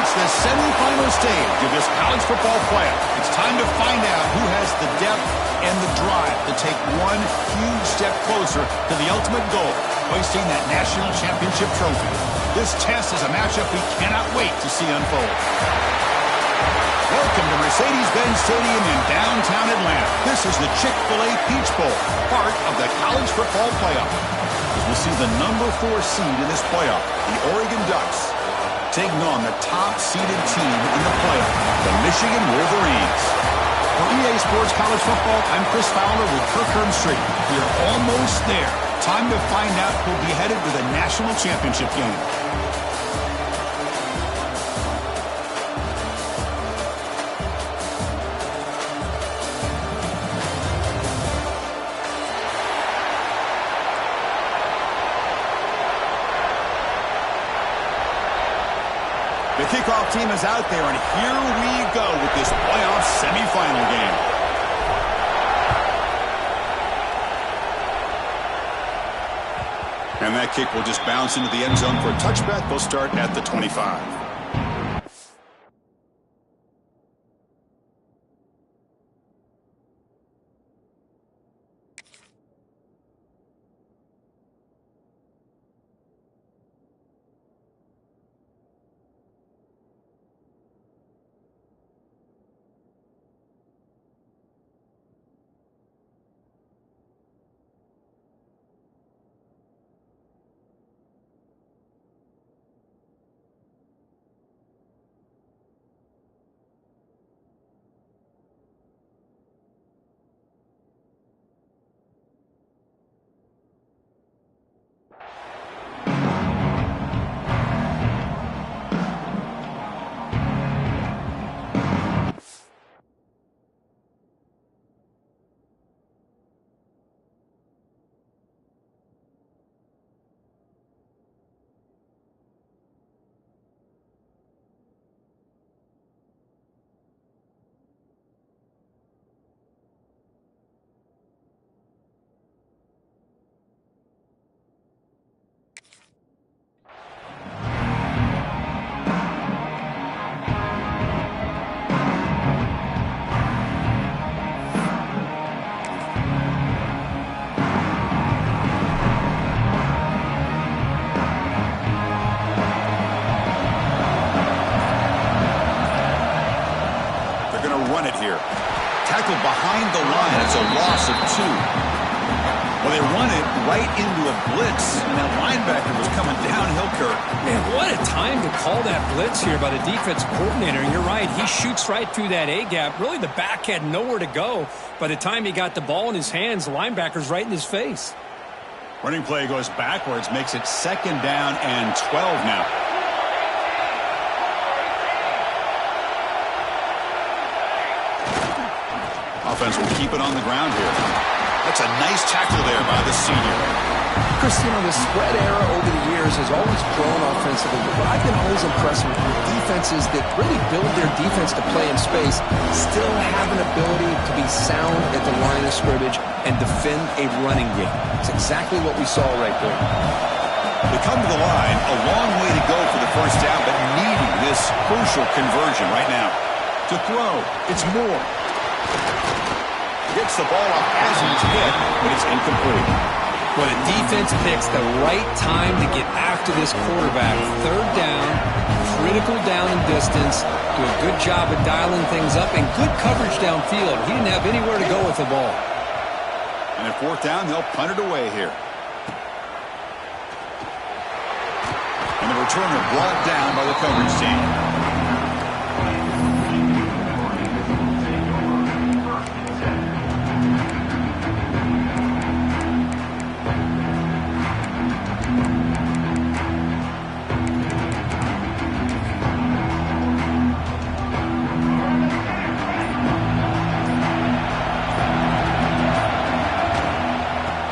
It's the semifinal stage of this college football playoff. It's time to find out who has the depth and the drive to take one huge step closer to the ultimate goal, hoisting that national championship trophy. This test is a matchup we cannot wait to see unfold. Welcome to Mercedes-Benz Stadium in downtown Atlanta. This is the Chick-fil-A Peach Bowl, part of the college football playoff. As we'll see the number 4 seed in this playoff, the Oregon Ducks, taking on the top-seeded team in the playoff, the Michigan Wolverines. For EA Sports College Football, I'm Chris Fowler with Kirk Herbstreit. We're almost there. Time to find out who'll be headed to the national championship game. The kickoff team is out there, and here we go with this playoff semifinal game. And that kick will just bounce into the end zone for a touchback. They'll start at the 25. Behind the line, it's a loss of 2. Well, they run it right into a blitz, and that linebacker was coming downhill, Kirk. Man, what a time to call that blitz here by the defense coordinator. And you're right, he shoots right through that A-gap. Really, the back had nowhere to go. By the time he got the ball in his hands, the linebacker's right in his face. Running play goes backwards, makes it 2nd down and 12 now. Offense will keep it on the ground here. That's a nice tackle there by the senior. Chris, you know, the spread era over the years has always grown offensively, but what I've been always impressed with defenses that really build their defense to play in space still have an ability to be sound at the line of scrimmage and defend a running game. It's exactly what we saw right there. They come to the line, a long way to go for the first down, but needing this crucial conversion right now. To throw, it's Moore. Gets the ball off as he's hit, but it's incomplete. Well, the defense picks the right time to get after this quarterback. 3rd down, critical down and distance. Do a good job of dialing things up and good coverage downfield. He didn't have anywhere to go with the ball. And at 4th down, they'll punt it away here. And the returner brought down by the coverage team.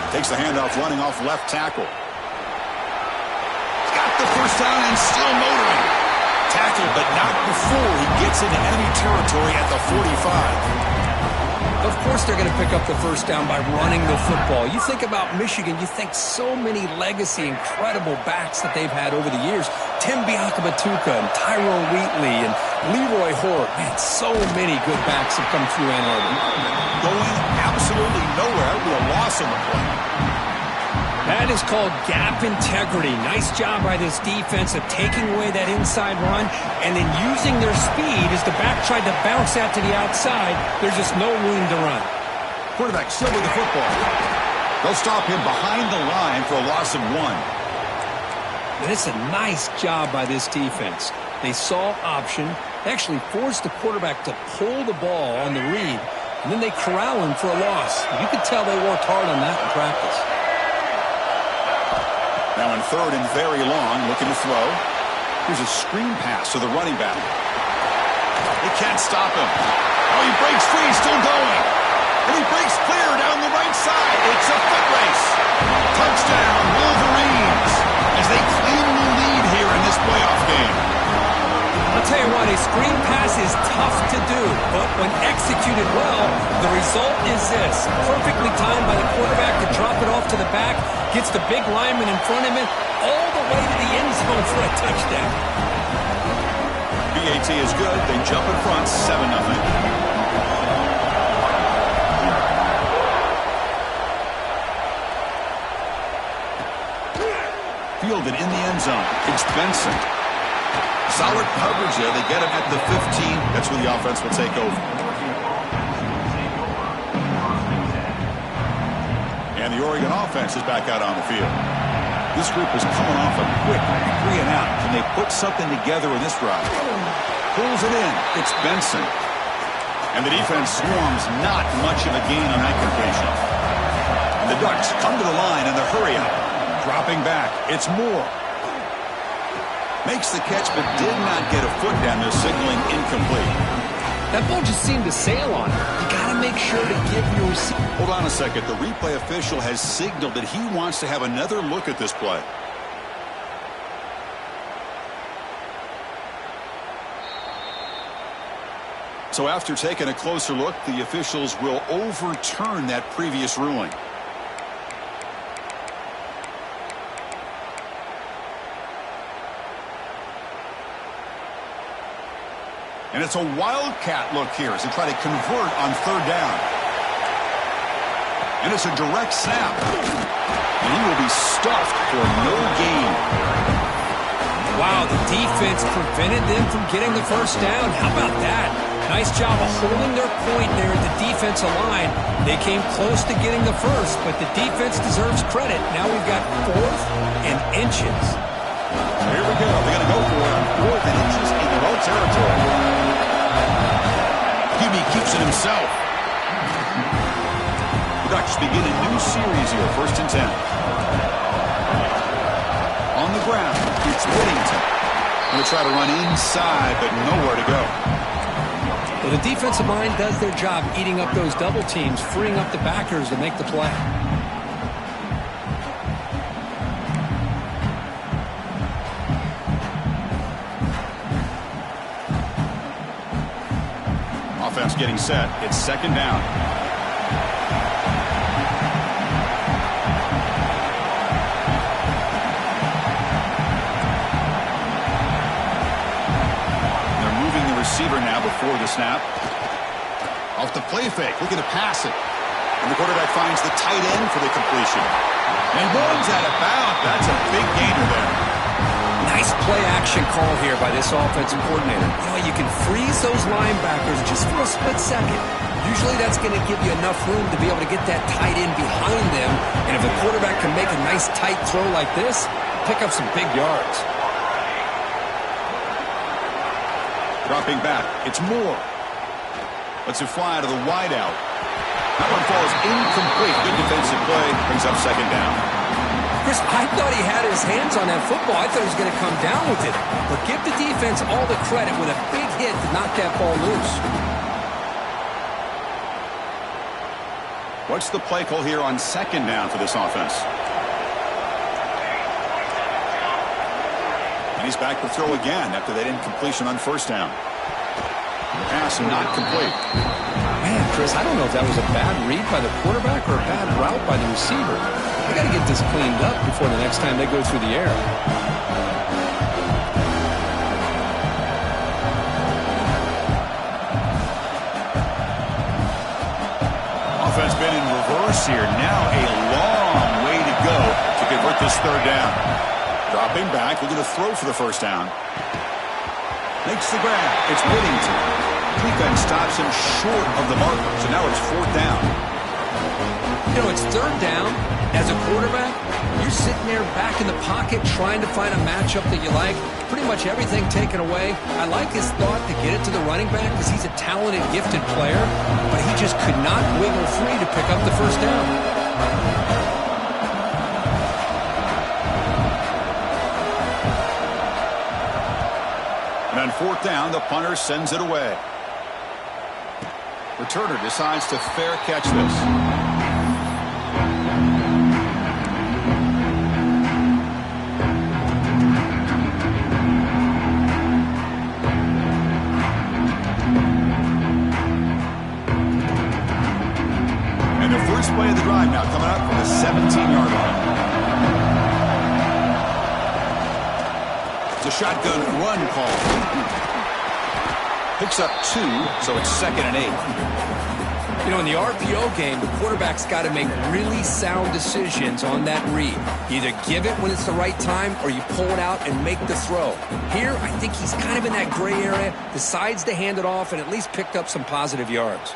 Takes the handoff, running off left tackle. Got the first down and still motoring. Tackled, but not before he gets into enemy territory at the 45. Of course they're going to pick up the first down by running the football. You think about Michigan, you think so many legacy, incredible backs that they've had over the years. Tim Biakabatuka and Tyrone Wheatley and Leroy Hort. Man, so many good backs have come through Ann Arbor. Going absolutely nowhere with a loss on the play. That is called gap integrity. Nice job by this defense of taking away that inside run and then using their speed as the back tried to bounce out to the outside. There's just no room to run. Quarterback still with the football. They'll stop him behind the line for a loss of 1. And it's a nice job by this defense. They saw option. They actually forced the quarterback to pull the ball on the read, and then they corral him for a loss. You could tell they worked hard on that in practice. Now in 3rd and very long, looking to throw. Here's a screen pass to the running back. They can't stop him. Oh, he breaks free, still going. And he breaks clear down the right side. It's a foot race. Touchdown, Wolverines, as they claim the lead here in this playoff game. I'll tell you what, a screen pass is tough to do, but when executed well, the result is this. Perfectly timed by the quarterback to drop it off to the back, gets the big lineman in front of him, all the way to the end zone for a touchdown. BAT is good. They jump in front, 7-0. Fielded in the end zone. It's Benson. Solid coverage there. They get him at the 15. That's where the offense will take over. And the Oregon offense is back out on the field. This group is coming off a quick 3 and out. Can they put something together in this drive? Pulls it in. It's Benson. And the defense swarms not much of a gain on that completion. And the Ducks come to the line in the hurry up. Dropping back, it's Moore. Makes the catch, but did not get a foot down there, signaling incomplete. That ball just seemed to sail on it. You got to make sure to give your receiver. Hold on a second. The replay official has signaled that he wants to have another look at this play. So after taking a closer look, the officials will overturn that previous ruling. And it's a wildcat look here as they try to convert on 3rd down. And it's a direct snap. And he will be stuffed for no gain. Wow, the defense prevented them from getting the first down. How about that? Nice job of holding their point there at the defensive line. They came close to getting the first, but the defense deserves credit. Now we've got 4th and inches. Here we go. They're going to go for it on 4th and inches in their own territory. QB keeps it himself. The Ducks begin a new series here, 1st and 10. On the ground, it's Whittington. Going to try to run inside, but nowhere to go. Well, the defensive line does their job eating up those double teams, freeing up the backers to make the play. Offense getting set. It's 2nd down. They're moving the receiver now before the snap. Off the play fake, looking to pass it. And the quarterback finds the tight end for the completion. And runs out of bounds. That's a big gainer there. Nice play-action call here by this offensive coordinator. You know, you can freeze those linebackers just for a split second. Usually that's going to give you enough room to be able to get that tight end behind them. And if a quarterback can make a nice tight throw like this, pick up some big yards. Dropping back, it's Moore. Lets it fly to the wideout. That one falls incomplete. Good defensive play. Brings up 2nd down. Chris, I thought he had his hands on that football. I thought he was going to come down with it. But give the defense all the credit with a big hit to knock that ball loose. What's the play call here on 2nd down for this offense? And he's back to throw again after that incompletion on 1st down. Pass not complete. Man, Chris, I don't know if that was a bad read by the quarterback or a bad route by the receiver. They got to get this cleaned up before the next time they go through the air. pass here. Now a long way to go to convert this third down. Dropping back, looking to throw for the first down. Makes the grab. It's Whittington. Defense stops him short of the marker, so now it's fourth down. You know, it's third down. As a quarterback, you're sitting there back in the pocket trying to find a matchup that you like. Pretty much everything taken away. I like his thought to get it to the running back because he's a talented, gifted player, but he just could not wiggle free to pick up the first down. And on fourth down, the punter sends it away. Returner decides to fair catch this. And the first play of the drive now coming up from the 17-yard line. It's a shotgun run call. Picks up 2, so it's 2nd and 8. You know, in the RPO game, the quarterback's got to make really sound decisions on that read. Either give it when it's the right time or you pull it out and make the throw. Here, I think he's kind of in that gray area, decides to hand it off and at least picked up some positive yards.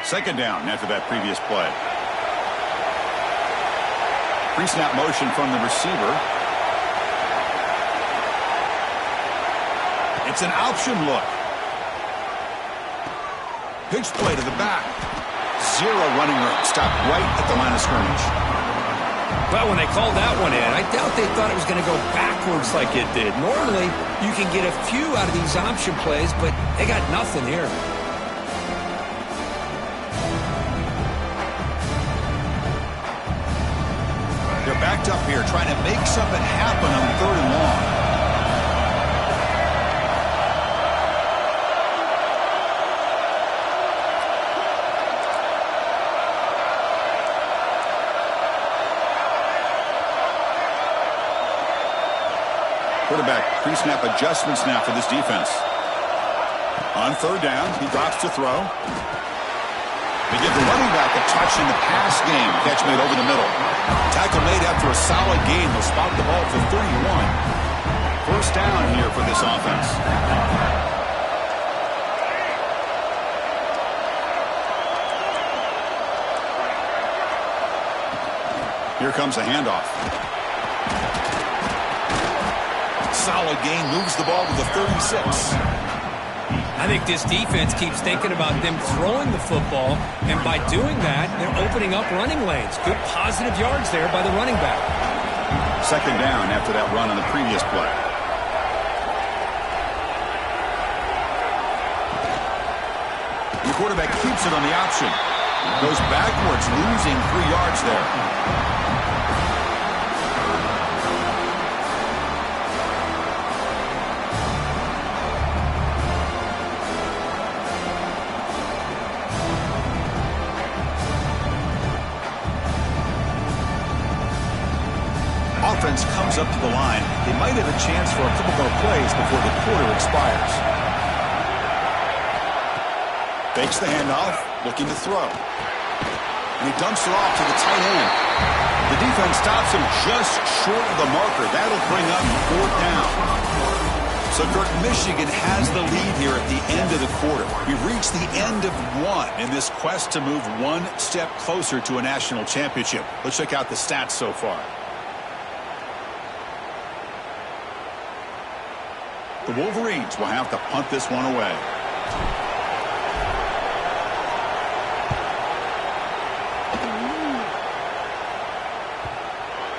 Second down after that previous play. Pre-snap motion from the receiver. It's an option look. Pitch play to the back. Zero running room. Stopped right at the line of scrimmage. Well, when they called that one in, I doubt they thought it was going to go backwards like it did. Normally, you can get a few out of these option plays, but they got nothing here. They're backed up here trying to make something happen on third and long. Quarterback pre-snap adjustments now for this defense. On third down, he drops to throw. They give the running back a touch in the pass game. Catch made over the middle. Tackle made after a solid gain. They'll spot the ball for 31. First down here for this offense. Here comes a handoff. Solid gain, moves the ball to the 36. I think this defense keeps thinking about them throwing the football, and by doing that, they're opening up running lanes. Good positive yards there by the running back. Second down after that run on the previous play. The quarterback keeps it on the option. Goes backwards, losing 3 yards there. Offense comes up to the line. They might have a chance for a couple more plays before the quarter expires. Fakes the handoff, looking to throw. And he dumps it off to the tight end. The defense stops him just short of the marker. That'll bring up fourth down. So, Kirk, Michigan has the lead here at the end of the quarter. We've reached the end of one in this quest to move one step closer to a national championship. Let's check out the stats so far. The Wolverines will have to punt this one away.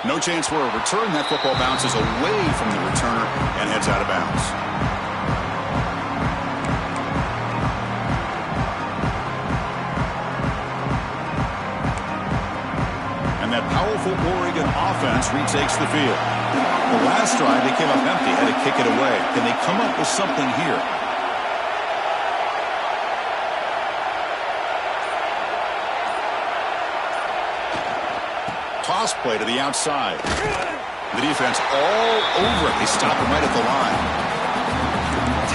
No chance for a return. That football bounces away from the returner and heads out of bounds. And that powerful Oregon offense retakes the field. The last drive, they came up empty, had to kick it away. Can they come up with something here? Toss play to the outside. The defense all over it. They stop him right at the line.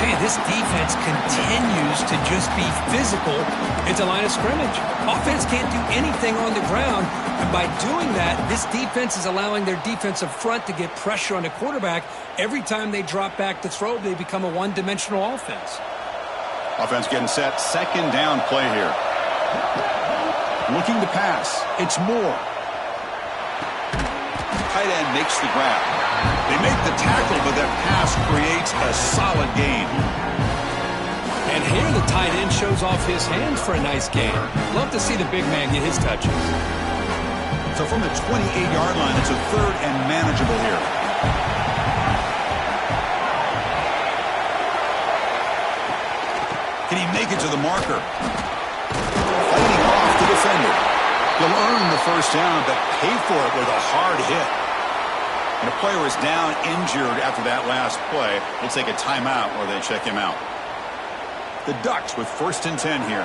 tell you, this defense continues to just be physical at the line of scrimmage. Offense can't do anything on the ground, and by doing that, this defense is allowing their defensive front to get pressure on the quarterback. Every time they drop back to throw, they become a one-dimensional offense. Offense getting set. Second down play here. Looking to pass. It's Moore. Tight end makes the grab. They make the tackle, but that pass creates a solid gain. And here the tight end shows off his hands for a nice gain. Love to see the big man get his touches. So from the 28-yard line, it's a third and manageable here. Can he make it to the marker? Fighting off the defender. He'll earn the first down, but pay for it with a hard hit. And a player is down injured after that last play. We'll take a timeout where they check him out. The Ducks with 1st and 10 here.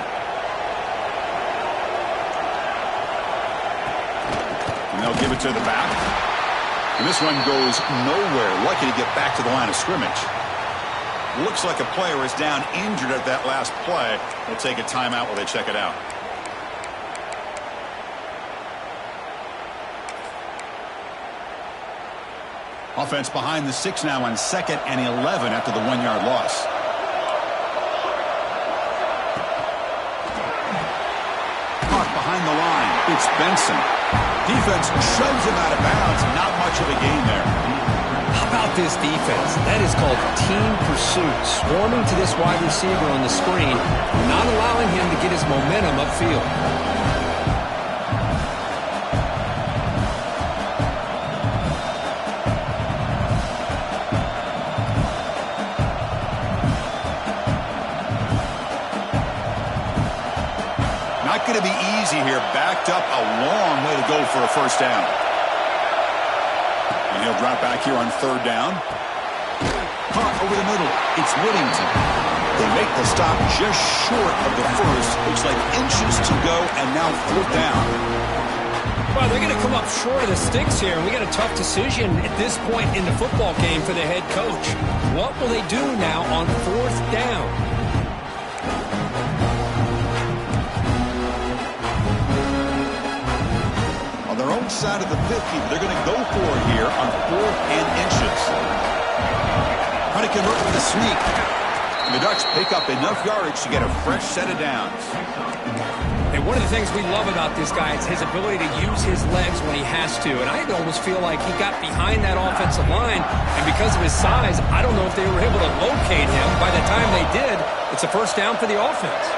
And they'll give it to the back. And this one goes nowhere. Lucky to get back to the line of scrimmage. Looks like a player is down injured at that last play. We'll take a timeout while they check it out. Offense behind the 6 now on 2nd and 11 after the 1-yard loss. Caught behind the line. It's Benson. Defense shoves him out of bounds. Not much of a gain there. How about this defense? That is called team pursuit. Swarming to this wide receiver on the screen, not allowing him to get his momentum upfield. Not going to be easy here. Backed up a long way to go for a first down. And he'll drop back here on 3rd down. Caught over the middle. It's Whittington. They make the stop just short of the first. Looks like inches to go, and now 4th down. Well, they're going to come up short of the sticks here, and we got a tough decision at this point in the football game for the head coach. What will they do now on 4th down? Their own side of the 50, but they're going to go for it here on 4th and inches. Trying to convert with a sneak. And the Ducks pick up enough yardage to get a fresh set of downs. And one of the things we love about this guy is his ability to use his legs when he has to. And I almost feel like he got behind that offensive line, and because of his size, I don't know if they were able to locate him. By the time they did, it's a first down for the offense.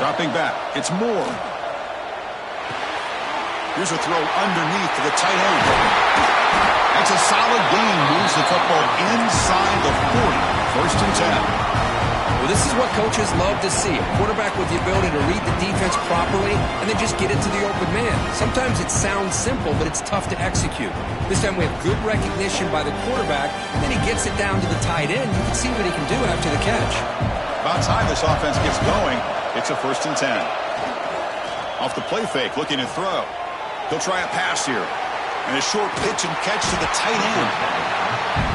Dropping back, it's Moore. Here's a throw underneath to the tight end. That's a solid gain. Moves the football inside the 40. 1st and 10. Well, this is what coaches love to see. A quarterback with the ability to read the defense properly and then just get it to the open man. Sometimes it sounds simple, but it's tough to execute. This time we have good recognition by the quarterback, and then he gets it down to the tight end. You can see what he can do after the catch. About time this offense gets going. It's a 1st and 10. Off the play fake, looking to throw. He'll try a pass here. And a short pitch and catch to the tight end.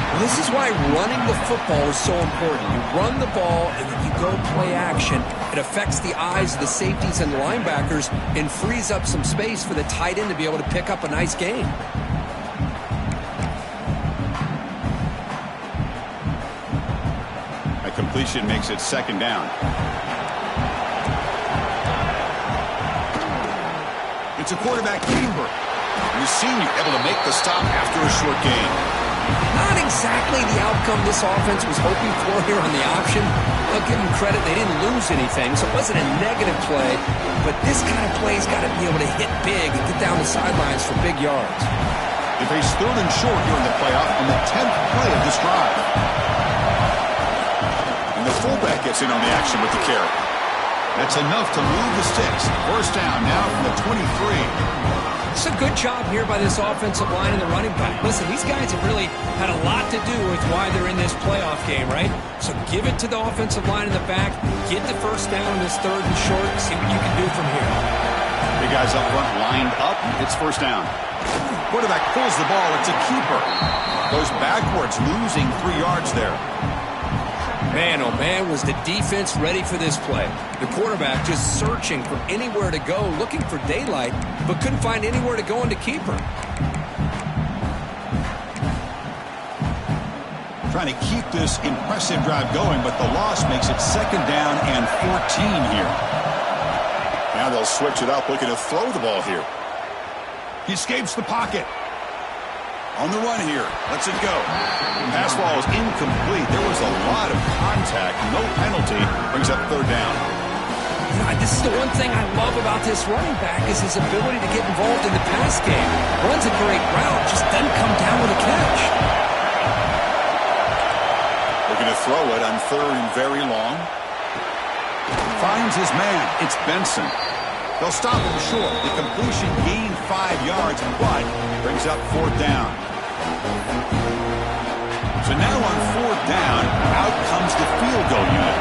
Well, this is why running the football is so important. You run the ball and then you go play action. It affects the eyes of the safeties and the linebackers and frees up some space for the tight end to be able to pick up a nice gain. A completion makes it 2nd down. It's a quarterback keeper. And the senior able to make the stop after a short gain. Not exactly the outcome this offense was hoping for here on the option. I'll give them credit. They didn't lose anything, so it wasn't a negative play. But this kind of play's got to be able to hit big and get down the sidelines for big yards. They face 3rd and short here in the playoff on the 10th play of this drive. And the fullback gets in on the action with the carry. That's enough to move the sticks. 1st down now from the 23. It's a good job here by this offensive line and the running back. Listen, these guys have really had a lot to do with why they're in this playoff game, right? So give it to the offensive line in the back. Get the 1st down in this 3rd and short. See what you can do from here. Big guys up front lined up. It's 1st down. Quarterback pulls the ball. It's a keeper. Goes backwards, losing 3 yards there. Man, oh man, was the defense ready for this play. The quarterback just searching for anywhere to go, looking for daylight, but couldn't find anywhere to go into keeper. Trying to keep this impressive drive going, but the loss makes it 2nd down and 14 here. Now they'll switch it up, looking to throw the ball here. He escapes the pocket. On the run here. Lets it go. Pass ball is incomplete. There was a lot of contact. No penalty. Brings up 3rd down. This is the one thing I love about this running back is his ability to get involved in the pass game. Runs a great route, just doesn't come down with a catch. Looking to throw it on 3rd and very long. Finds his man. It's Benson. They'll stop him short. The completion gained 5 yards, but brings up 4th down. So now on 4th down, out comes the field goal unit.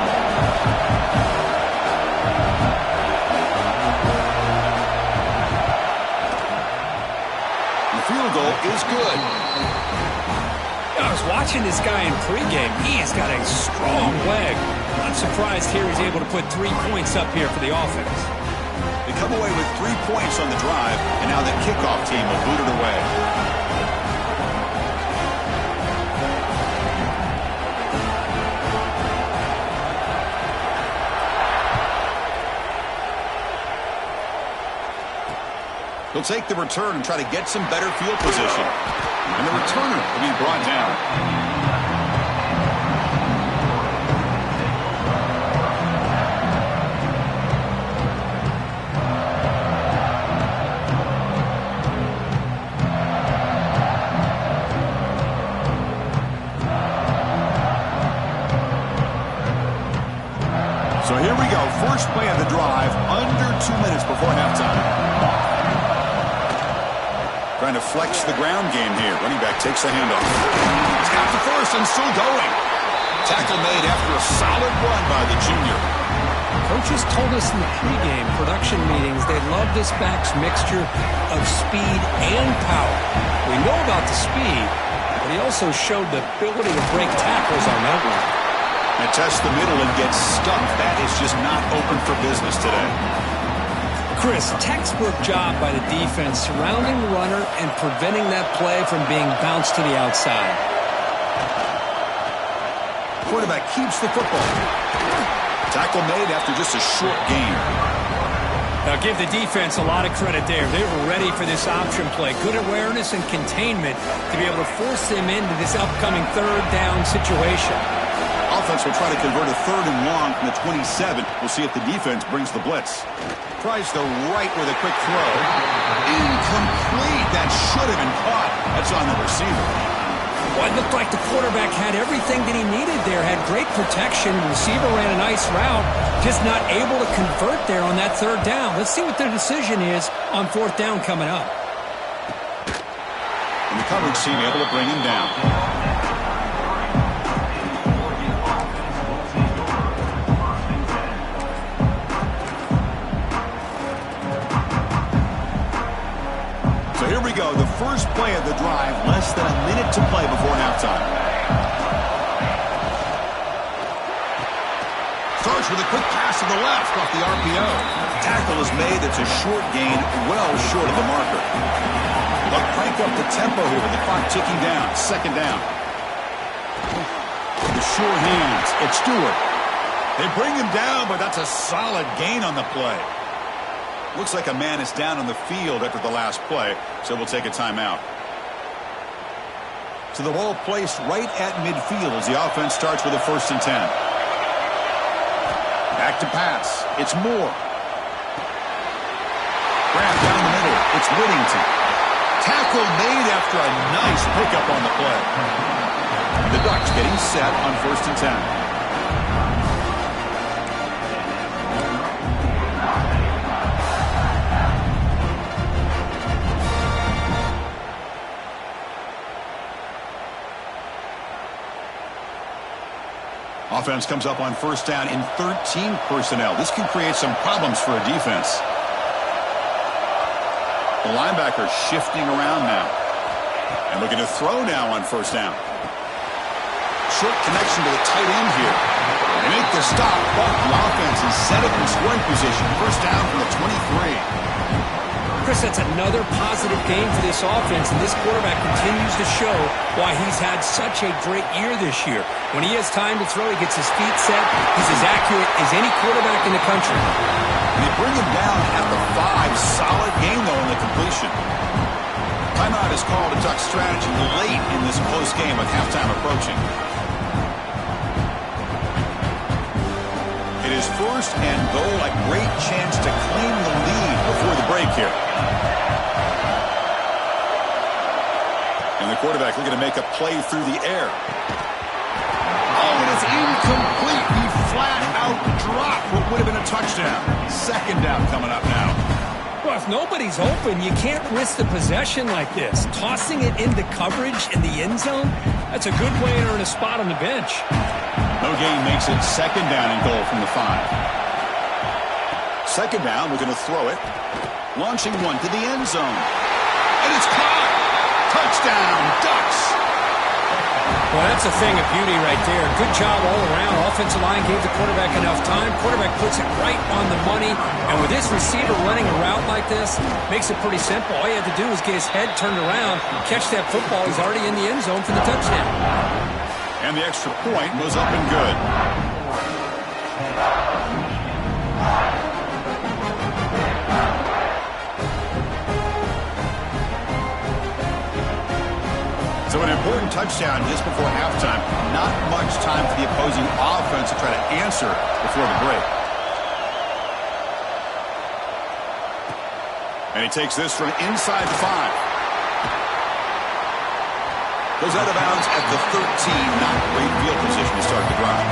The field goal is good. I was watching this guy in pregame. He has got a strong leg. I'm surprised here he's able to put 3 points up here for the offense. They come away with 3 points on the drive, and now the kickoff team will boot it away. He'll take the return and try to get some better field position. And the returner will be brought down. So here we go. First play of the drive, under 2 minutes before halftime. Trying to flex the ground game here. Running back takes the handoff. He's got the first and still going. Tackle made after a solid run by the junior. Coaches told us in the pregame production meetings they love this back's mixture of speed and power. We know about the speed, but he also showed the ability to break tackles on that one. And test the middle and get stuck. That is just not open for business today. Chris, textbook job by the defense surrounding the runner and preventing that play from being bounced to the outside. Quarterback keeps the football. Tackle made after just a short gain. Now give the defense a lot of credit there. They were ready for this option play. Good awareness and containment to be able to force them into this upcoming 3rd down situation. Offense will try to convert a 3rd and long from the 27. We'll see if the defense brings the blitz. Tries the right with a quick throw. Incomplete. That should have been caught. That's on the receiver. Well, it looked like the quarterback had everything that he needed there. Had great protection. The receiver ran a nice route. Just not able to convert there on that 3rd down. Let's see what their decision is on 4th down coming up. And the coverage team able to bring him down. Here we go, the first play of the drive, less than a minute to play before halftime. Starts with a quick pass to the left off the RPO. Tackle is made, it's a short gain, well short of the marker. They'll crank up the tempo here with the clock ticking down, 2nd down. The sure hands, it's Stewart. They bring him down, but that's a solid gain on the play. Looks like a man is down on the field after the last play, so we'll take a timeout. So the ball placed right at midfield as the offense starts with a 1st and 10. Back to pass. It's Moore. Grab down the middle. It's Whittington. Tackle made after a nice pickup on the play. The Ducks getting set on 1st and 10. Offense comes up on 1st down in 13 personnel. This can create some problems for a defense. The linebacker shifting around now. And looking to throw now on first down. Short connection to the tight end here. They make the stop, but the offense is set up in scoring position. First down from the 23. Chris, that's another positive game for this offense, and this quarterback continues to show why he's had such a great year this year. When he has time to throw, he gets his feet set. He's as accurate as any quarterback in the country. And they bring him down at the 5. Solid game, though, in the completion. Timeout is called to Duck strategy late in this close game with halftime approaching. It is first and goal, a great chance to claim the lead before the break here. And the quarterback looking to make a play through the air. Oh, and it's incomplete. He flat out dropped what would have been a touchdown. Second down coming up now. Well, if nobody's open, you can't risk the possession like this. Tossing it into coverage in the end zone, that's a good way to earn a spot on the bench. No gain makes it second down and goal from the 5. Second down, we're going to throw it. Launching one to the end zone. And it's caught. Touchdown, Ducks. Well, that's a thing of beauty right there. Good job all around. Offensive line gave the quarterback enough time. Quarterback puts it right on the money. And with this receiver running a route like this, makes it pretty simple. All you have to do is get his head turned around, catch that football. He's already in the end zone for the touchdown. And the extra point was up and good. So an important touchdown just before halftime. Not much time for the opposing offense to try to answer before the break. And he takes this from inside the 5. Goes out of bounds at the 13. Not great field position to start the drive.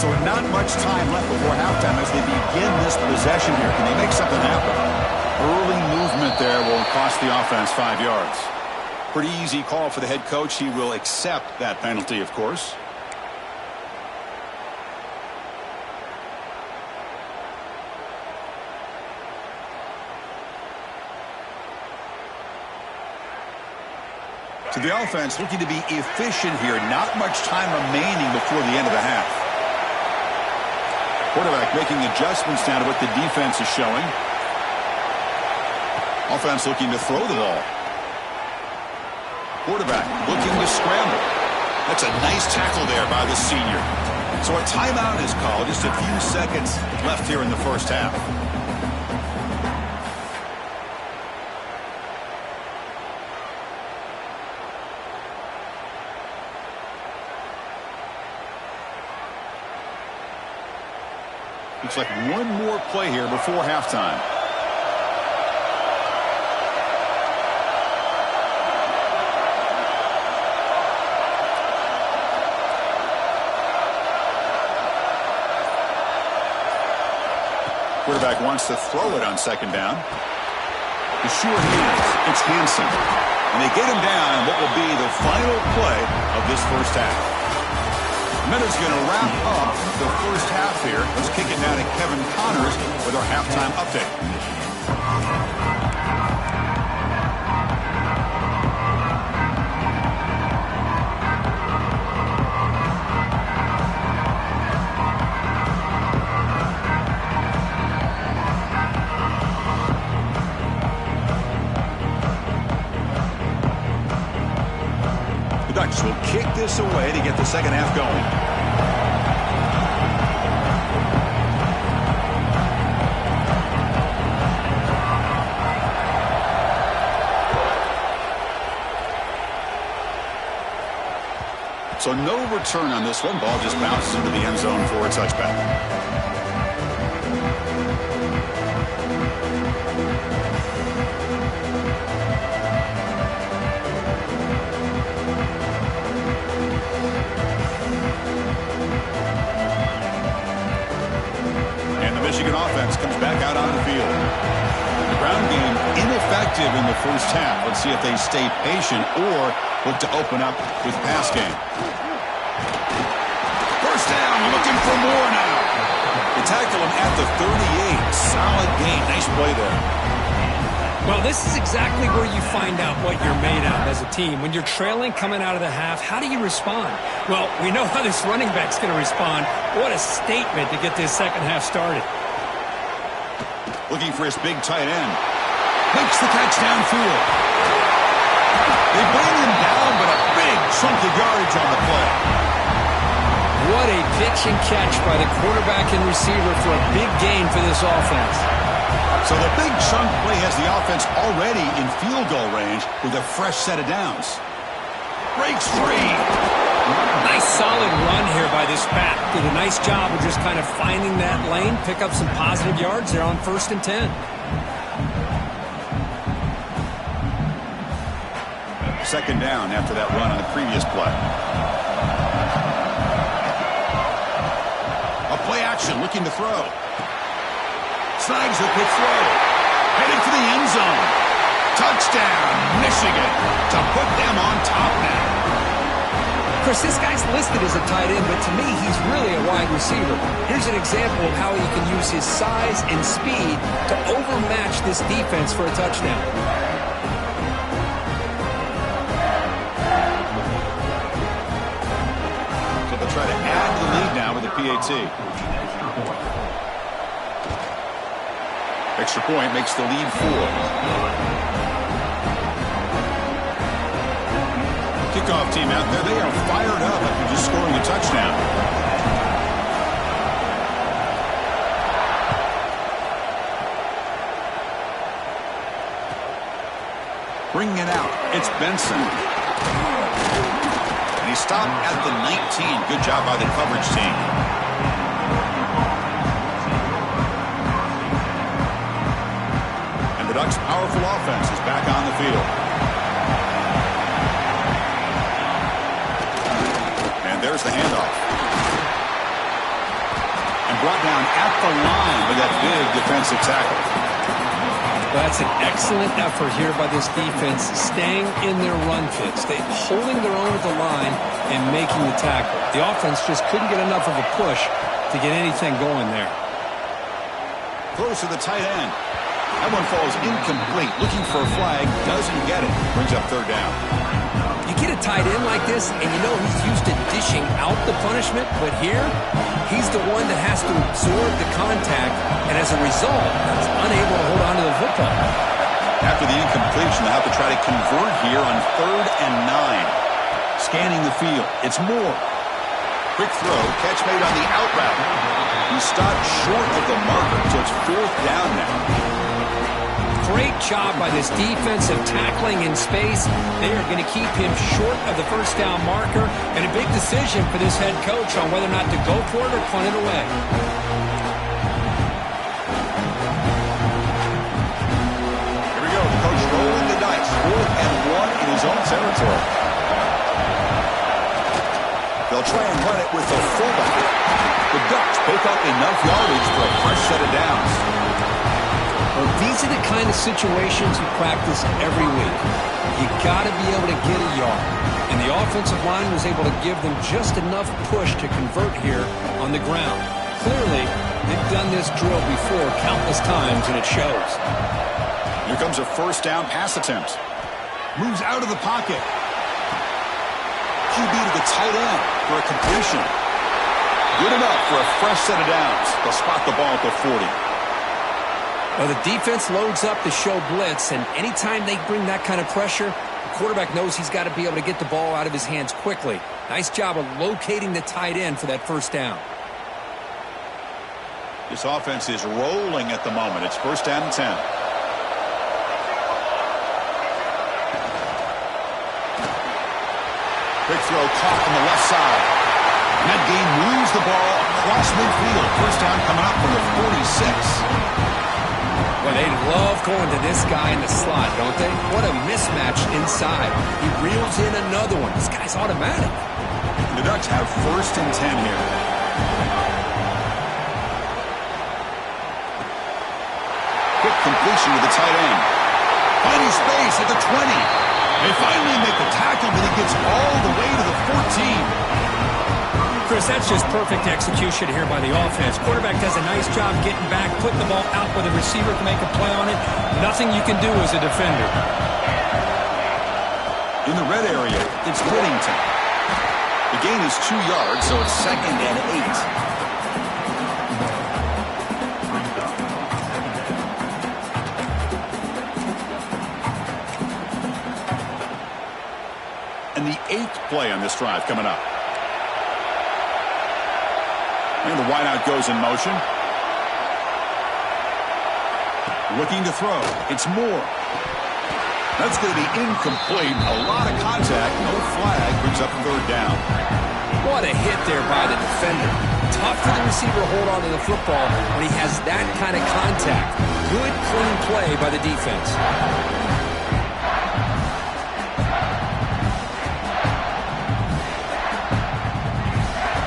So not much time left before halftime as they begin this possession here. Can they make something happen? Early movement there will cost the offense 5 yards. Pretty easy call for the head coach. He will accept that penalty, of course. So the offense looking to be efficient here. Not much time remaining before the end of the half. Quarterback making adjustments now to what the defense is showing. Offense looking to throw the ball. Quarterback looking to scramble. That's a nice tackle there by the senior. So a timeout is called. Just a few seconds left here in the first half. Looks like one more play here before halftime. Quarterback wants to throw it on second down. The sure hands. It's Hansen. And they get him down on what will be the final play of this first half. Minutes going to wrap up the first half here. Let's kick it now to Kevin Connors with our halftime update. The Ducks will kick this away to get the second half going. So no return on this one. Ball just bounces into the end zone for a touchback. Michigan offense comes back out on the field. The ground game ineffective in the first half. Let's see if they stay patient or look to open up with pass game. First down, looking for more now. They tackle him at the 38. Solid gain. Nice play there. Well, this is exactly where you find out what you're made of as a team. When you're trailing coming out of the half, how do you respond? Well, we know how this running back's going to respond. What a statement to get this second half started. Looking for his big tight end. Makes the catch downfield. They bring him down, but a big chunk of yardage on the play. What a pitch and catch by the quarterback and receiver for a big gain for this offense. So the big chunk play has the offense already in field goal range with a fresh set of downs. Breaks free. Nice solid run here by this back. Did a nice job of just kind of finding that lane, pick up some positive yards there on 1st and 10. Second down after that run on the previous play. A play action looking to throw. Snags a quick throw. Heading for the end zone. Touchdown, Michigan, to put them on top now. Of course, this guy's listed as a tight end, but to me, he's really a wide receiver. Here's an example of how he can use his size and speed to overmatch this defense for a touchdown. So they'll try to add the lead now with the PAT. Extra point makes the lead 4. Kickoff team out there, they are fired up after just scoring a touchdown. Bringing it out, it's Benson. And he stopped at the 19. Good job by the coverage team. The Ducks' powerful offense is back on the field. And there's the handoff. And brought down at the line with that big defensive tackle. Well, that's an excellent effort here by this defense, staying in their run fits. They holding their own at the line and making the tackle. The offense just couldn't get enough of a push to get anything going there. Close to the tight end. That one falls incomplete. Looking for a flag. Doesn't get it. Brings up 3rd down. You get a tight end like this, and you know he's used to dishing out the punishment, but here, he's the one that has to absorb the contact, and as a result, he's unable to hold on to the football. After the incompletion, they'll have to try to convert here on 3rd and 9. Scanning the field. It's Moore. Quick throw. Catch made on the out route. He stopped short of the marker, so it's 4th down now. Great job by this defensive tackling in space. They are going to keep him short of the 1st down marker, and a big decision for this head coach on whether or not to go for it or punt it away. Here we go. The coach rolling the dice. 4th and 1 in his own territory. They'll try and run it with the fullback. The Ducks pick up enough yardage for a fresh set of downs. Well, these are the kind of situations you practice every week. You got to be able to get a yard. And the offensive line was able to give them just enough push to convert here on the ground. Clearly, they've done this drill before countless times, and it shows. Here comes a 1st down pass attempt. Moves out of the pocket. QB to the tight end for a completion. Good enough for a fresh set of downs. They'll spot the ball at the 40. Well, the defense loads up to show blitz, and anytime they bring that kind of pressure, the quarterback knows he's got to be able to get the ball out of his hands quickly. Nice job of locating the tight end for that 1st down. This offense is rolling at the moment. It's 1st down and 10. Quick throw caught on the left side. And that game moves the ball across midfield. 1st down coming up from the 46. Well, they love going to this guy in the slot, don't they? What a mismatch inside. He reels in another one. This guy's automatic. The Ducks have 1st and 10 here. Completion to the tight end. Finding space at the 20. They finally make the tackle, but he gets all the way to the 14. Chris, that's just perfect execution here by the offense. Quarterback does a nice job getting back, putting the ball out where the receiver can make a play on it. Nothing you can do as a defender. In the red area, it's Whittington. The gain is 2 yards, so it's 2nd and 8. And the 8th play on this drive coming up. And the wideout goes in motion. Looking to throw. It's Moore. That's going to be incomplete. A lot of contact. No flag. Brings up 3rd down. What a hit there by the defender. Tough for the receiver to hold on to the football when he has that kind of contact. Good, clean play by the defense.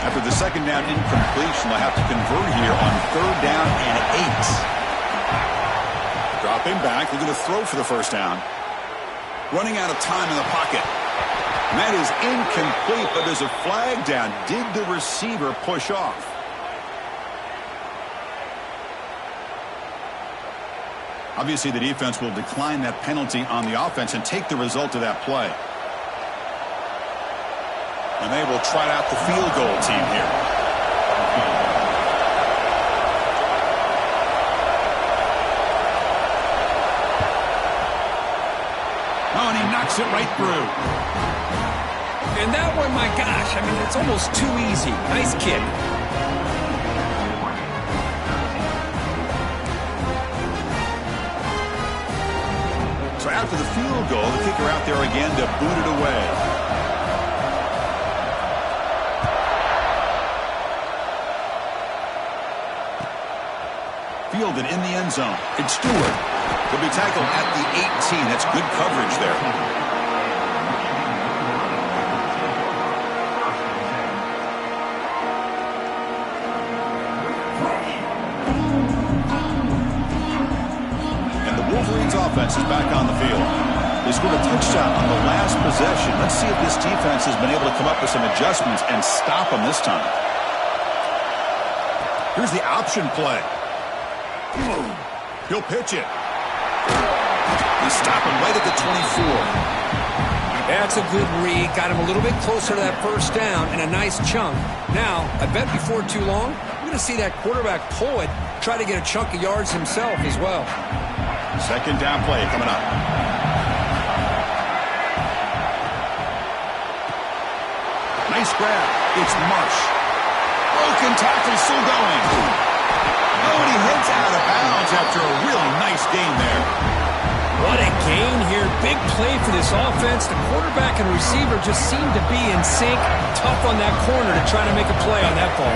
After the 2nd down incompletion, they'll have to convert here on 3rd down and 8. Dropping back, looking to throw for the 1st down. Running out of time in the pocket. And that is incomplete, but there's a flag down. Did the receiver push off? Obviously, the defense will decline that penalty on the offense and take the result of that play. And they will trot out the field goal team here. Oh, and he knocks it right through. And that one, my gosh, I mean, it's almost too easy. Nice kick. So after the field goal, the kicker out there again to boot it away. Fielded in the end zone. It's Stewart. He'll be tackled at the 18. That's good coverage there. And the Wolverines offense is back on the field. They scored a touchdown on the last possession. Let's see if this defense has been able to come up with some adjustments and stop them this time. Here's the option play. He'll pitch it. They stop him right at the 24. That's a good read. Got him a little bit closer to that 1st down and a nice chunk. Now, I bet before too long, we're going to see that quarterback pull it, try to get a chunk of yards himself as well. 2nd down play coming up. Nice grab. It's Marsh. Broken tackle still going. Oh, and he heads out of bounds after a really nice gain there. What a gain here. Big play for this offense. The quarterback and receiver just seem to be in sync. Tough on that corner to try to make a play on that ball.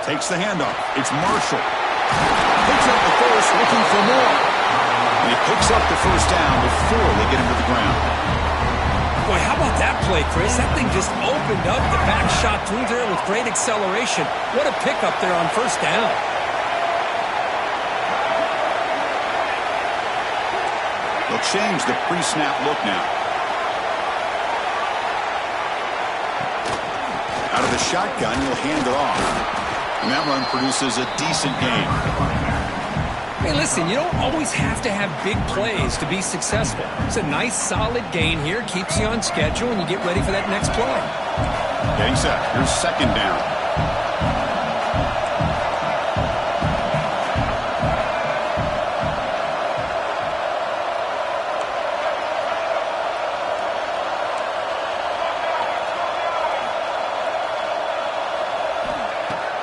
Takes the handoff. It's Marshall. Picks up the first, looking for more. And he picks up the 1st down before they get him to the ground. Boy, how about that play, Chris? That thing just opened up. The back shot through there with great acceleration. What a pickup there on 1st down. They'll change the pre-snap look now. Out of the shotgun, he'll hand it off. And that run produces a decent gain. Hey, listen, you don't always have to have big plays to be successful. It's a nice, solid gain here. Keeps you on schedule, and you get ready for that next play. Getting set. Here's 2nd down.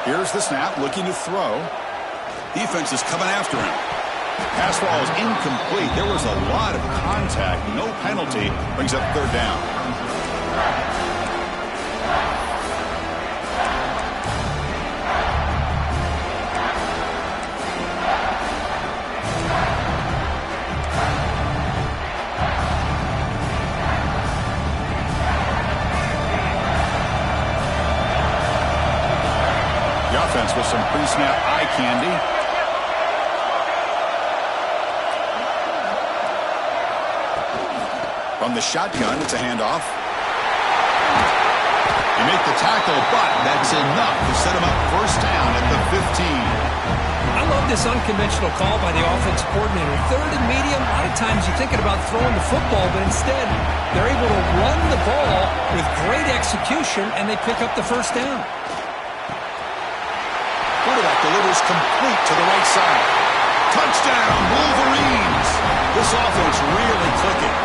Here's the snap, looking to throw. Defense is coming after him. Pass ball is incomplete. There was a lot of contact. No penalty. Brings up 3rd down. defense with some pre-snap eye candy. From the shotgun, it's a handoff. They make the tackle, but that's enough to set him up first down at the 15. I love this unconventional call by the offensive coordinator. Third and medium, a lot of times you're thinking about throwing the football, but instead they're able to run the ball with great execution, and they pick up the first down. Quarterback delivers complete to the right side. Touchdown, Wolverines! This offense really clicking.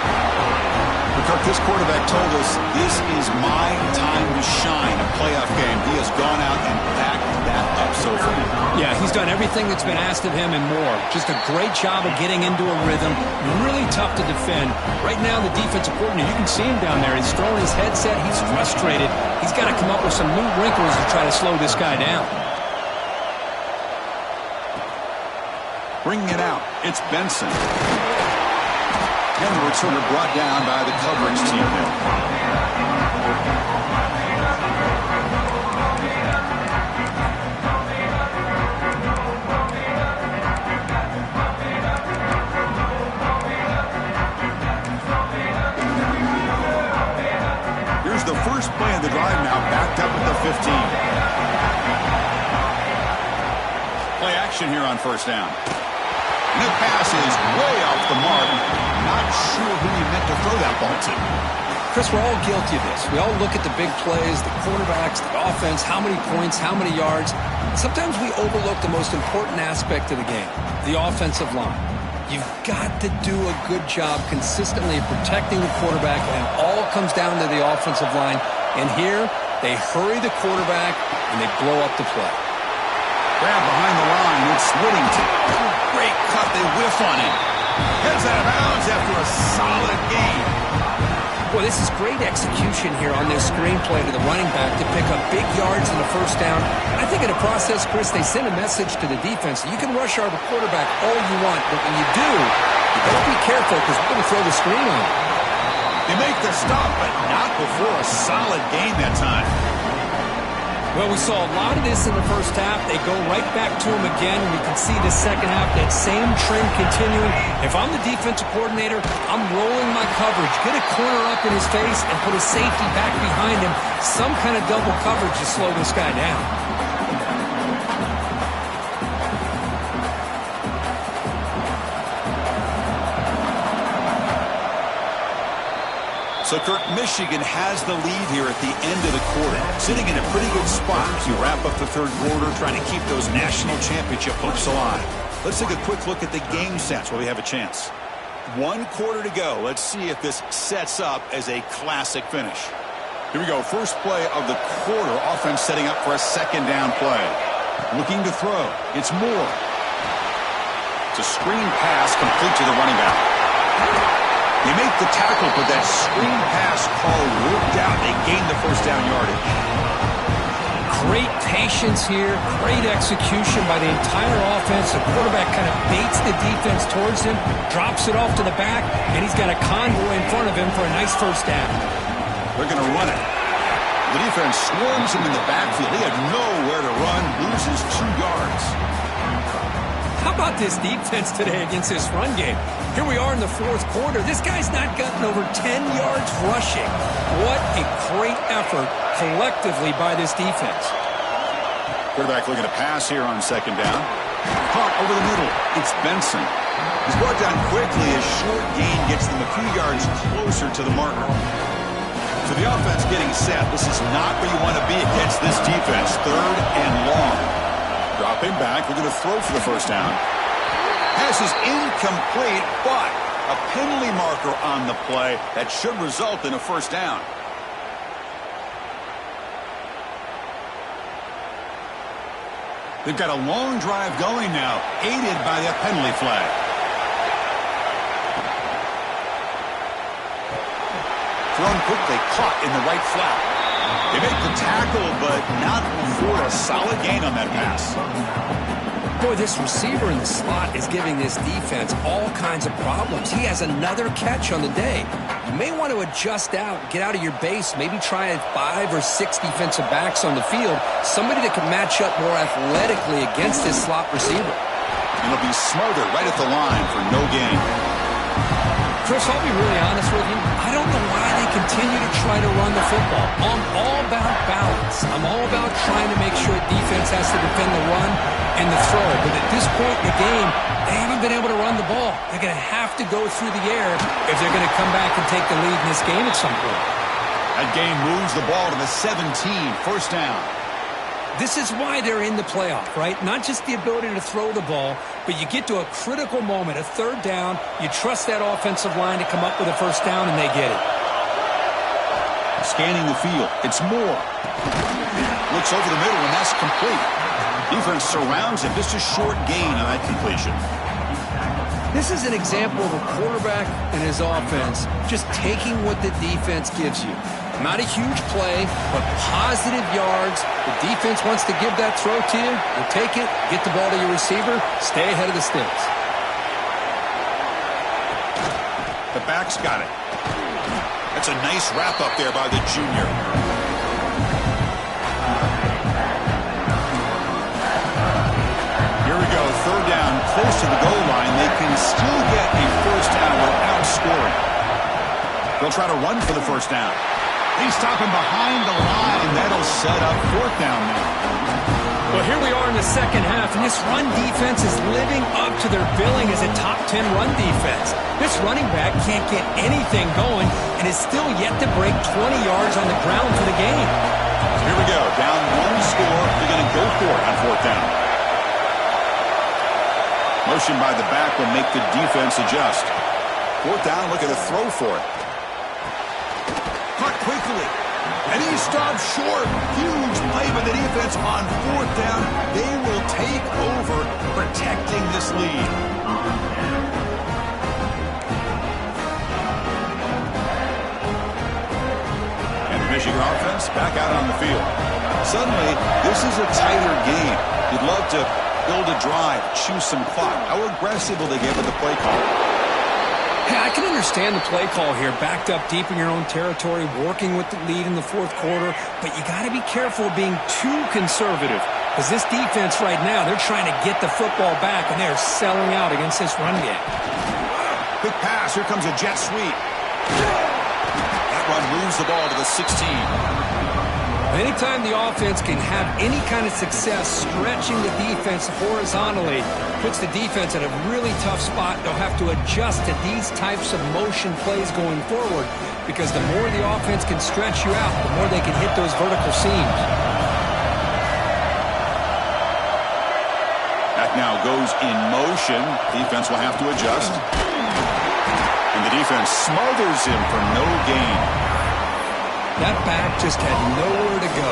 Kirk, this quarterback told us this is my time to shine, a playoff game. He has gone out and backed that up so far. Yeah, he's done everything that's been asked of him and more. Just a great job of getting into a rhythm. Really tough to defend. Right now, the defensive coordinator, you can see him down there. He's throwing his headset. He's frustrated. He's got to come up with some new wrinkles to try to slow this guy down. Bringing it out, it's Benson. And the returner brought down by the coverage team there. Here's the first play of the drive now, backed up at the 15. Play action here on first down. And the pass is way off the mark. Not sure who he meant to throw that ball to. Chris, we're all guilty of this. We all look at the big plays, the quarterbacks, the offense, how many points, how many yards. Sometimes we overlook the most important aspect of the game, the offensive line. You've got to do a good job consistently protecting the quarterback, and it all comes down to the offensive line. And here, they hurry the quarterback, and they blow up the play. Grab behind the line, it's Whittington. Great cut, they whiff on him. Heads out of bounds after a solid game. Well, this is great execution here on their screenplay to the running back to pick up big yards in the first down. I think in the process, Chris, they send a message to the defense. You can rush our quarterback all you want, but when you do, you better be careful because we're going to throw the screen on him. They make the stop, but not before a solid game that time. Well, we saw a lot of this in the first half. They go right back to him again. We can see the second half, that same trend continuing. If I'm the defensive coordinator, I'm rolling my coverage. Get a corner up in his face and put a safety back behind him. Some kind of double coverage to slow this guy down. So, Kirk, Michigan has the lead here at the end of the quarter. Sitting in a pretty good spot as you wrap up the third quarter, trying to keep those national championship hopes alive. Let's take a quick look at the game sets while we have a chance. 1 quarter to go. Let's see if this sets up as a classic finish. Here we go. First play of the quarter. Offense setting up for a second down play. Looking to throw. It's Moore. It's a screen pass complete to the running back. They make the tackle, but that screen pass call worked out. They gained the first down yardage. Great patience here, great execution by the entire offense. The quarterback kind of baits the defense towards him, drops it off to the back, and he's got a convoy in front of him for a nice first down. They're going to run it. The defense swarms him in the backfield. He had nowhere to run, loses 2 yards. How about this defense today against this run game? Here we are in the fourth quarter. This guy's not gotten over 10 yards rushing. What a great effort collectively by this defense. Quarterback looking to pass here on second down. Caught over the middle. It's Benson. He's brought down quickly as short gain gets them a few yards closer to the marker. So the offense getting set. This is not where you want to be against this defense. Third and long. Dropping back, looking to throw for the first down. Pass is incomplete, but a penalty marker on the play that should result in a first down. They've got a long drive going now, aided by that penalty flag. Thrown quickly, caught in the right flat. They make the tackle, but not before a solid gain on that pass. Boy, this receiver in the slot is giving this defense all kinds of problems. He has another catch on the day. you may want to adjust out, get out of your base, maybe try 5 or 6 defensive backs on the field, somebody that can match up more athletically against this slot receiver. And he'll be smothered right at the line for no gain. Chris, I'll be really honest with you. I don't know why they continue to try to run the football. I'm all about balance. I'm all about trying to make sure defense has to defend the run and the throw. But at this point in the game, they haven't been able to run the ball. They're going to have to go through the air if they're going to come back and take the lead in this game at some point. That game moves the ball to the 17, first down. This is why they're in the playoff, right? Not just the ability to throw the ball, but you get to a critical moment, a third down, you trust that offensive line to come up with a first down, and they get it. Scanning the field, it's Moore. Looks over the middle, and that's complete. Defense surrounds him, just a short gain on that completion. This is an example of a quarterback and his offense just taking what the defense gives you. Not a huge play, but positive yards. The defense wants to give that throw to you. You take it, get the ball to your receiver, stay ahead of the sticks. The back's got it. That's a nice wrap up there by the junior. Here we go, third down, close to the goal line. They can still get a first down without scoring. They'll try to run for the first down. They stop him behind the line. That'll set up fourth down now. Well, here we are in the second half, and this run defense is living up to their billing as a top 10 run defense. This running back can't get anything going and is still yet to break 20 yards on the ground for the game. Here we go. Down one score. They're going to go for it on fourth down. Motion by the back will make the defense adjust. Fourth down, look at a throw for it. Caught quickly. And he stopped short. Huge play by the defense on fourth down. They will take over, protecting this lead. And the Michigan offense back out on the field. Suddenly, this is a tighter game. You'd love to build a drive, choose some clock. How aggressive will they get with the play call? Hey, I can understand the play call here, backed up deep in your own territory, working with the lead in the fourth quarter, but you got to be careful of being too conservative, because this defense right now, they're trying to get the football back, and they're selling out against this run game. Quick pass, here comes a jet sweep. That run moves the ball to the 16. Anytime the offense can have any kind of success stretching the defense horizontally, puts the defense in a really tough spot. They'll have to adjust to these types of motion plays going forward, because the more the offense can stretch you out, the more they can hit those vertical seams. That now goes in motion. Defense will have to adjust. And the defense smothers him for no gain. That back just had nowhere to go.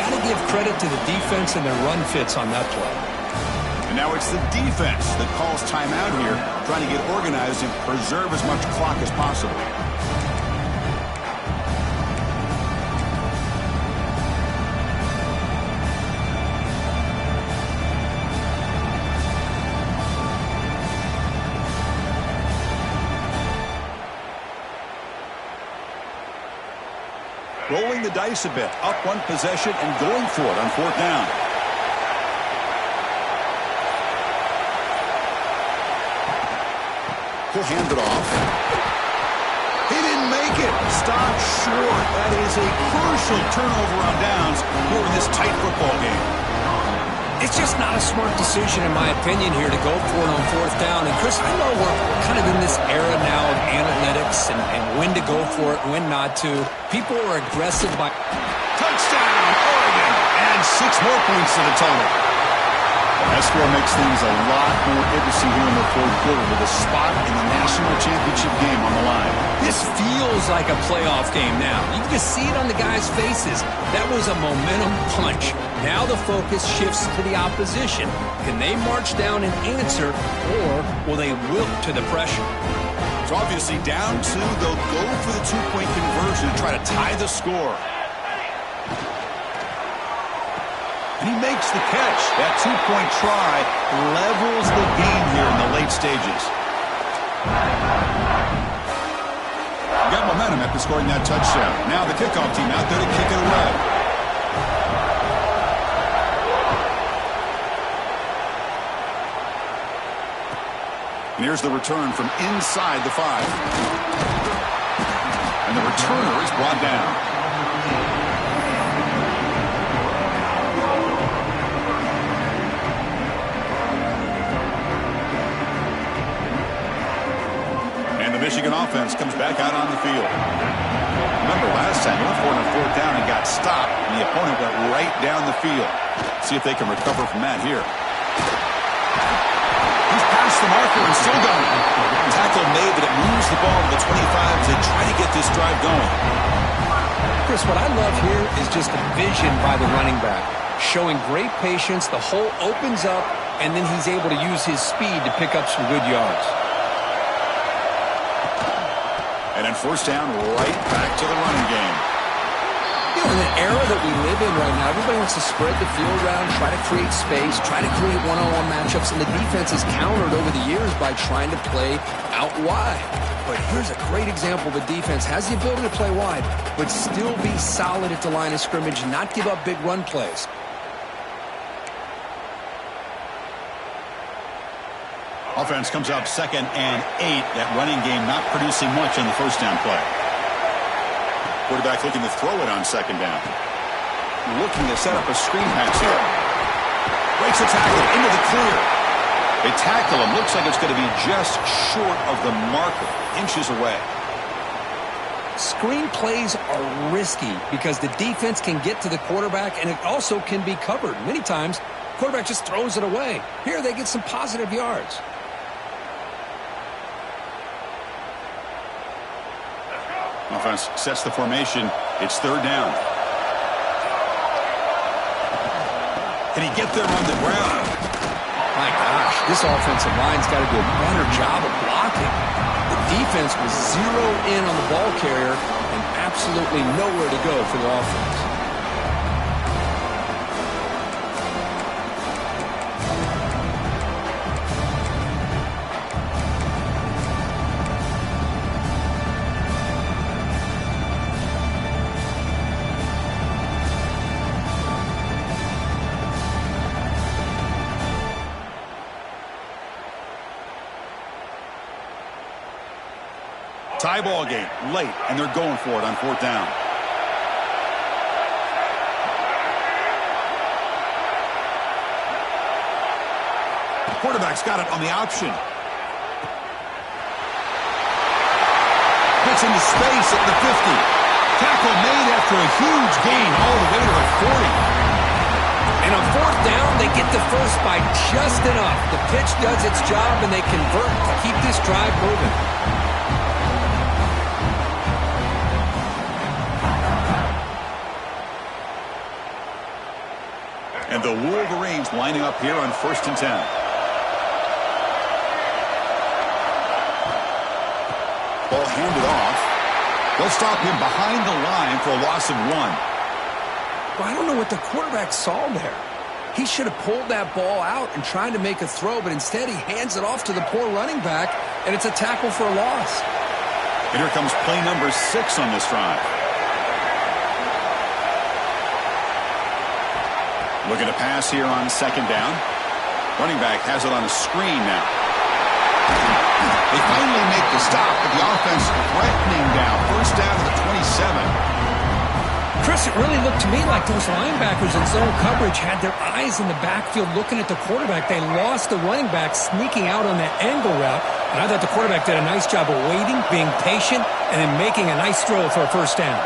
Got to give credit to the defense and their run fits on that play. And now it's the defense that calls timeout here, trying to get organized and preserve as much clock as possible. Rolling the dice a bit, up one possession and going for it on fourth down. He'll hand it off. He didn't make it. Stopped short. That is a crucial turnover on downs here in this tight football game. It's just not a smart decision, in my opinion, here to go for it on fourth down. And, Chris, I know we're kind of in this era now of analytics and when to go for it, when not to. People are aggressive by... Touchdown, Oregon! And 6 more points to the total. That score makes things a lot more interesting here in the fourth quarter with a spot in the national championship game on the line. This feels like a playoff game now. You can just see it on the guys' faces. That was a momentum punch. Now the focus shifts to the opposition. Can they march down and answer, or will they wilt to the pressure? It's obviously down 2. They'll go for the 2-point conversion and try to tie the score. And he makes the catch. That 2-point try levels the game here in the late stages. Got some momentum after scoring that touchdown. Now the kickoff team out there to kick it away. And here's the return from inside the 5. And the returner is brought down. Michigan offense comes back out on the field. Remember, last time they went for it on 4th down and got stopped, and the opponent went right down the field. See if they can recover from that here. He's past the marker and still going. Tackle made, but it moves the ball to the 25 to try to get this drive going. Chris, what I love here is just the vision by the running back. Showing great patience, the hole opens up, and then he's able to use his speed to pick up some good yards. And then 1st down, right back to the running game. You know, in the era that we live in right now, everybody wants to spread the field around, try to create space, try to create one-on-one matchups, and the defense has countered over the years by trying to play out wide. But here's a great example. The defense has the ability to play wide, but still be solid at the line of scrimmage and not give up big run plays. Offense comes up 2nd and 8. That running game not producing much on the 1st down play. Quarterback looking to throw it on 2nd down. Looking to set up a screen pass here. Breaks a tackle into the clear. They tackle him. Looks like it's going to be just short of the marker. Inches away. Screen plays are risky because the defense can get to the quarterback and it also can be covered. Many times, quarterback just throws it away. Here they get some positive yards. Offense sets the formation. It's 3rd down. Can he get there on the ground? My gosh, this offensive line's got to do a better job of blocking. The defense was zeroed in on the ball carrier and absolutely nowhere to go for the offense. Tie ball game late, and they're going for it on 4th down. The quarterback's got it on the option. Gets into space at the 50. Tackle made after a huge gain all the way to the 40. And on 4th down, they get the first by just enough. The pitch does its job, and they convert to keep this drive moving. And the Wolverines lining up here on 1st and 10. Ball handed off. They'll stop him behind the line for a loss of 1. Well, I don't know what the quarterback saw there. He should have pulled that ball out and tried to make a throw, but instead he hands it off to the poor running back, and it's a tackle for a loss. And here comes play number 6 on this drive. Looking to pass here on 2nd down. Running back has it on a screen now. They finally make the stop, but the offense threatening down. 1st down to the 27. Chris, it really looked to me like those linebackers in zone coverage had their eyes in the backfield looking at the quarterback. They lost the running back sneaking out on that angle route. And I thought the quarterback did a nice job of waiting, being patient, and then making a nice throw for a 1st down.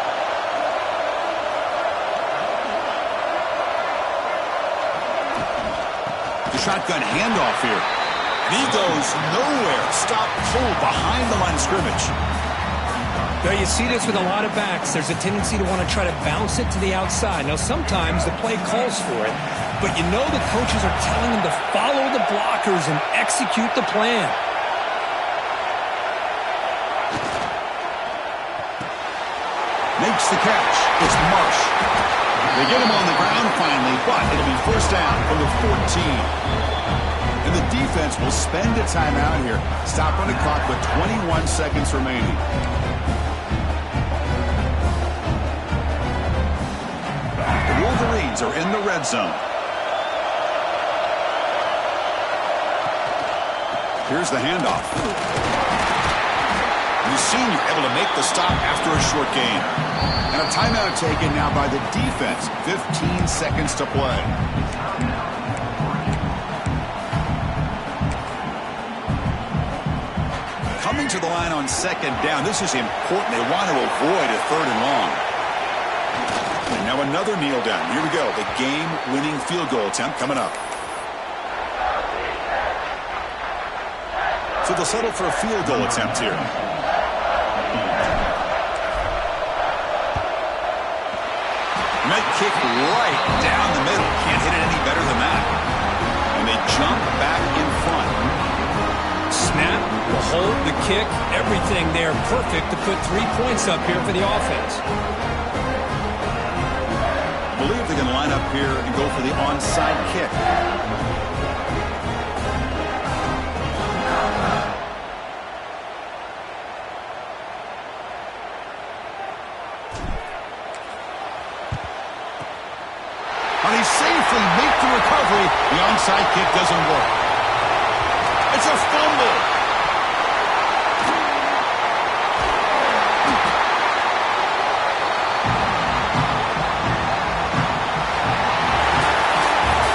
Shotgun handoff here. And he goes nowhere. Stop pull behind the line of scrimmage. Now you see this with a lot of backs. There's a tendency to want to try to bounce it to the outside. Now sometimes the play calls for it, but you know the coaches are telling them to follow the blockers and execute the plan. Makes the catch. It's Marsh. They get him on the ground finally, but it'll be 1st down from the 14. And the defense will spend a timeout here. Stop on the clock with 21 seconds remaining. Dolphins are in the red zone. Here's the handoff. The senior able to make the stop after a short gain. And a timeout taken now by the defense. 15 seconds to play. Coming to the line on second down. This is important. They want to avoid a third and long. And now another kneel down. Here we go. The game-winning field goal attempt coming up. So they'll settle for a field goal attempt here. Med kick right down the middle. Can't hit it any better than that. And they jump back in front. Snap, the hold, the kick, everything there perfect to put 3 points up here for the offense. I believe they can line up here and go for the onside kick. And he safely makes the recovery. The onside kick doesn't work. It's a fumble.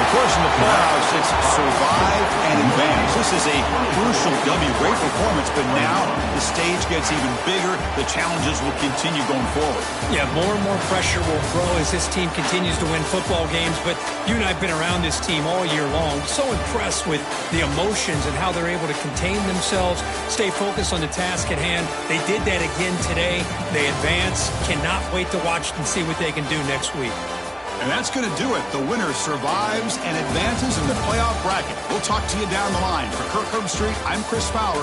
Of course, in the playoffs, it's survive and advance. This is a crucial W. Great performance, but now the stage gets even bigger. The challenges will continue going forward. Yeah, more and more pressure will grow as this team continues to win football games. But you and I have been around this team all year long. So impressed with the emotions and how they're able to contain themselves, stay focused on the task at hand. They did that again today. They advance. Cannot wait to watch and see what they can do next week. And that's going to do it. The winner survives and advances in the playoff bracket. We'll talk to you down the line. For Kirk Herbstreit, I'm Chris Fowler.